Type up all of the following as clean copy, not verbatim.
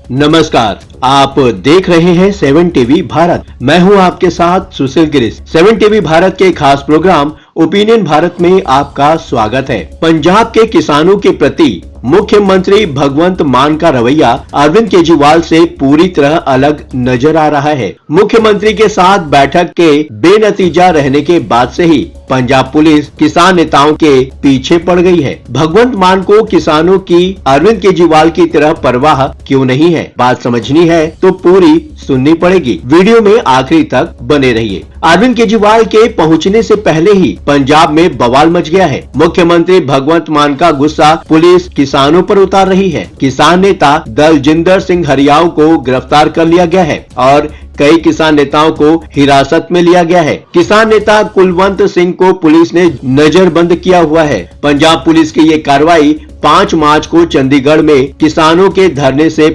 नमस्कार, आप देख रहे हैं 7 टीवी भारत। मैं हूं आपके साथ सुशील गिरीश। 7 टीवी भारत के खास प्रोग्राम ओपिनियन भारत में आपका स्वागत है। पंजाब के किसानों के प्रति मुख्यमंत्री भगवंत मान का रवैया अरविंद केजरीवाल से पूरी तरह अलग नजर आ रहा है। मुख्यमंत्री के साथ बैठक के बेनतीजा रहने के बाद से ही पंजाब पुलिस किसान नेताओं के पीछे पड़ गई है। भगवंत मान को किसानों की अरविंद केजरीवाल की तरह परवाह क्यों नहीं है? बात समझनी है तो पूरी सुननी पड़ेगी। वीडियो में आखिरी तक बने रहिए। अरविंद केजरीवाल के पहुंचने से पहले ही पंजाब में बवाल मच गया है। मुख्यमंत्री भगवंत मान का गुस्सा पुलिस किसानों पर उतार रही है। किसान नेता दलजिंदर सिंह हरियाव को गिरफ्तार कर लिया गया है और कई किसान नेताओं को हिरासत में लिया गया है। किसान नेता कुलवंत सिंह को पुलिस ने नजरबंद किया हुआ है। पंजाब पुलिस की ये कार्रवाई 5 मार्च को चंडीगढ़ में किसानों के धरने से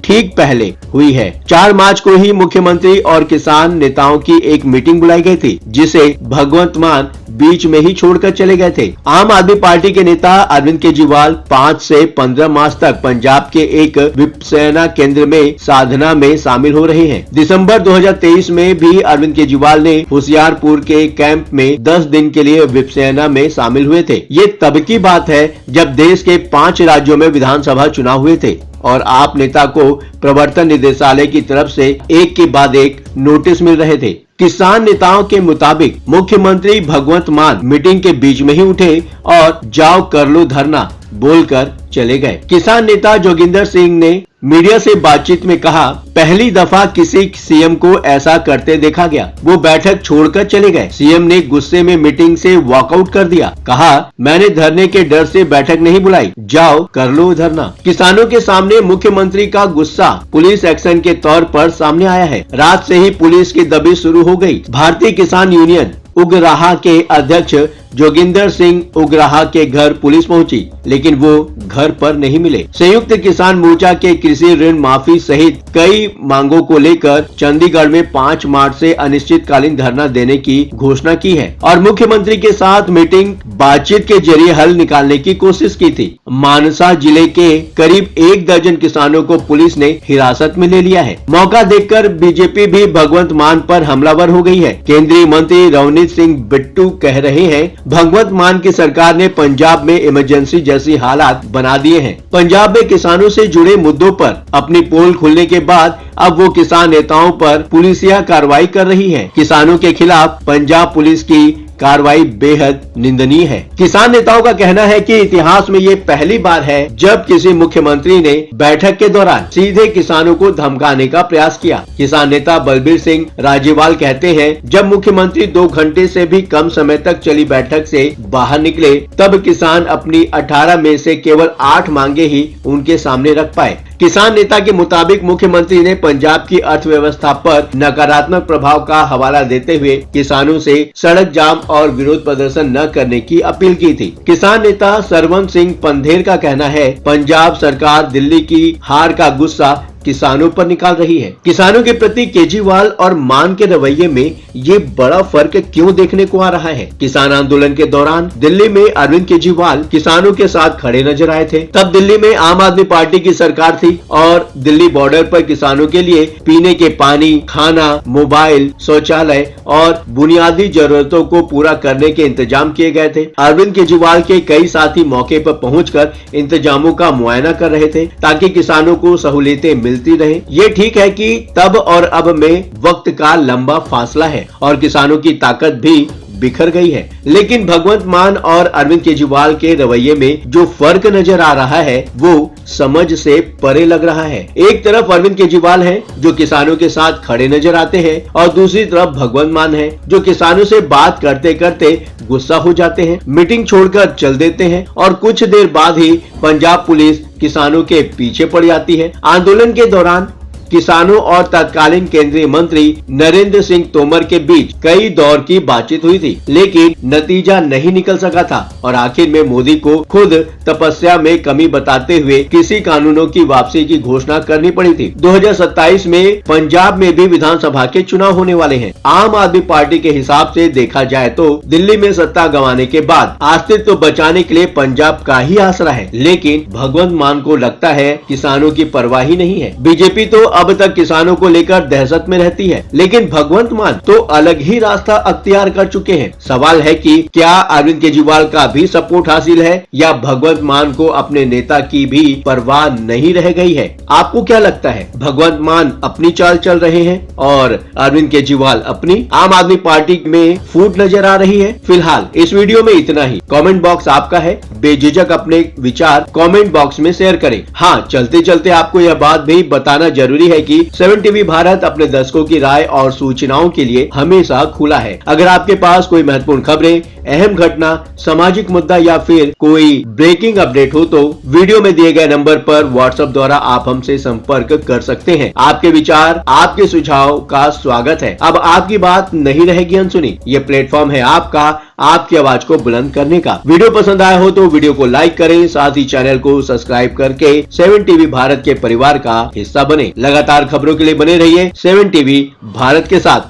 ठीक पहले हुई है। 4 मार्च को ही मुख्यमंत्री और किसान नेताओं की एक मीटिंग बुलाई गई थी, जिसे भगवंत मान बीच में ही छोड़कर चले गए थे। आम आदमी पार्टी के नेता अरविंद केजरीवाल 5 से 15 मार्च तक पंजाब के एक विपसेना केंद्र में साधना में शामिल हो रहे हैं। दिसंबर 2023 में भी अरविंद केजरीवाल ने होशियारपुर के कैंप में 10 दिन के लिए विपसेना में शामिल हुए थे। ये तब की बात है जब देश के 5 राज्यों में विधानसभा चुनाव हुए थे और आप नेता को प्रवर्तन निदेशालय की तरफ से एक के बाद एक नोटिस मिल रहे थे। किसान नेताओं के मुताबिक मुख्यमंत्री भगवंत मान मीटिंग के बीच में ही उठे और जाओ कर लो धरना बोलकर चले गए। किसान नेता जोगिंदर सिंह ने मीडिया से बातचीत में कहा, पहली दफा किसी सीएम को ऐसा करते देखा गया। वो बैठक छोड़कर चले गए। सीएम ने गुस्से में मीटिंग से वॉकआउट कर दिया। कहा, मैंने धरने के डर से बैठक नहीं बुलाई, जाओ कर लो धरना। किसानों के सामने मुख्यमंत्री का गुस्सा पुलिस एक्शन के तौर पर सामने आया है। रात से ही पुलिस की दबिश शुरू हो गई। भारतीय किसान यूनियन उग्राहा के अध्यक्ष जोगिंदर सिंह उग्राहा के घर पुलिस पहुंची, लेकिन वो घर पर नहीं मिले। संयुक्त किसान मोर्चा के कृषि ऋण माफी सहित कई मांगों को लेकर चंडीगढ़ में 5 मार्च से अनिश्चितकालीन धरना देने की घोषणा की है और मुख्यमंत्री के साथ मीटिंग बातचीत के जरिए हल निकालने की कोशिश की थी। मानसा जिले के करीब 1 दर्जन किसानों को पुलिस ने हिरासत में ले लिया है। मौका देखकर बीजेपी भी भगवंत मान पर हमलावर हो गई है। केंद्रीय मंत्री रवनीत सिंह बिट्टू कह रहे हैं, भगवंत मान की सरकार ने पंजाब में इमरजेंसी जैसी हालात बना दिए हैं। पंजाब में किसानों से जुड़े मुद्दों पर अपनी पोल खुलने के बाद अब वो किसान नेताओं पर पुलिसिया कार्रवाई कर रही है। किसानों के खिलाफ पंजाब पुलिस की कार्रवाई बेहद निंदनीय है। किसान नेताओं का कहना है कि इतिहास में ये पहली बार है जब किसी मुख्यमंत्री ने बैठक के दौरान सीधे किसानों को धमकाने का प्रयास किया। किसान नेता बलबीर सिंह राजेवाल कहते हैं, जब मुख्यमंत्री 2 घंटे से भी कम समय तक चली बैठक से बाहर निकले, तब किसान अपनी 18 में से केवल 8 मांगे ही उनके सामने रख पाए। किसान नेता के मुताबिक मुख्यमंत्री ने पंजाब की अर्थव्यवस्था पर नकारात्मक प्रभाव का हवाला देते हुए किसानों से सड़क जाम और विरोध प्रदर्शन न करने की अपील की थी। किसान नेता सरवन सिंह पंधेर का कहना है, पंजाब सरकार दिल्ली की हार का गुस्सा किसानों पर निकाल रही है। किसानों के प्रति केजरीवाल और मान के रवैये में ये बड़ा फर्क क्यों देखने को आ रहा है? किसान आंदोलन के दौरान दिल्ली में अरविंद केजरीवाल किसानों के साथ खड़े नजर आए थे। तब दिल्ली में आम आदमी पार्टी की सरकार थी और दिल्ली बॉर्डर पर किसानों के लिए पीने के पानी, खाना, मोबाइल, शौचालय और बुनियादी जरूरतों को पूरा करने के इंतजाम किए गए थे। अरविंद केजरीवाल के कई साथी मौके पर पहुंचकर इंतजामों का मुआयना कर रहे थे ताकि किसानों को सहूलियतें मिलती रहे। ये ठीक है कि तब और अब में वक्त का लंबा फासला है और किसानों की ताकत भी बिखर गई है, लेकिन भगवंत मान और अरविंद केजरीवाल के रवैये में जो फर्क नजर आ रहा है वो समझ से परे लग रहा है। एक तरफ अरविंद केजरीवाल हैं जो किसानों के साथ खड़े नजर आते हैं और दूसरी तरफ भगवंत मान है जो किसानों से बात करते करते गुस्सा हो जाते हैं, मीटिंग छोड़कर चल देते हैं और कुछ देर बाद ही पंजाब पुलिस किसानों के पीछे पड़ जाती है। आंदोलन के दौरान किसानों और तत्कालीन केंद्रीय मंत्री नरेंद्र सिंह तोमर के बीच कई दौर की बातचीत हुई थी, लेकिन नतीजा नहीं निकल सका था और आखिर में मोदी को खुद तपस्या में कमी बताते हुए किसी कानूनों की वापसी की घोषणा करनी पड़ी थी। 2027 में पंजाब में भी विधानसभा के चुनाव होने वाले हैं। आम आदमी पार्टी के हिसाब से देखा जाए तो दिल्ली में सत्ता गंवाने के बाद अस्तित्व बचाने के लिए पंजाब का ही आसरा है, लेकिन भगवंत मान को लगता है किसानों की परवाह ही नहीं है। बीजेपी तो अब तक किसानों को लेकर दहशत में रहती है, लेकिन भगवंत मान तो अलग ही रास्ता अख्तियार कर चुके हैं। सवाल है कि क्या अरविंद केजरीवाल का भी सपोर्ट हासिल है या भगवंत मान को अपने नेता की भी परवाह नहीं रह गई है? आपको क्या लगता है, भगवंत मान अपनी चाल चल रहे हैं और अरविंद केजरीवाल अपनी? आम आदमी पार्टी में फूट नजर आ रही है। फिलहाल इस वीडियो में इतना ही। कमेंट बॉक्स आपका है, बेझिझक अपने विचार कमेंट बॉक्स में शेयर करें। हाँ, चलते चलते आपको यह बात भी बताना जरूरी है कि 7 टीवी भारत अपने दर्शकों की राय और सूचनाओं के लिए हमेशा खुला है। अगर आपके पास कोई महत्वपूर्ण खबरें, अहम घटना, सामाजिक मुद्दा या फिर कोई ब्रेकिंग अपडेट हो तो वीडियो में दिए गए नंबर पर व्हाट्सएप द्वारा आप हमसे संपर्क कर सकते हैं। आपके विचार, आपके सुझाव का स्वागत है। अब आपकी बात नहीं रहेगी अनसुनी। ये प्लेटफॉर्म है आपका, आपकी आवाज को बुलंद करने का। वीडियो पसंद आया हो तो वीडियो को लाइक करें, साथ ही चैनल को सब्सक्राइब करके 7 टीवी भारत के परिवार का हिस्सा बने। लगातार खबरों के लिए बने रहिए 7 टीवी भारत के साथ।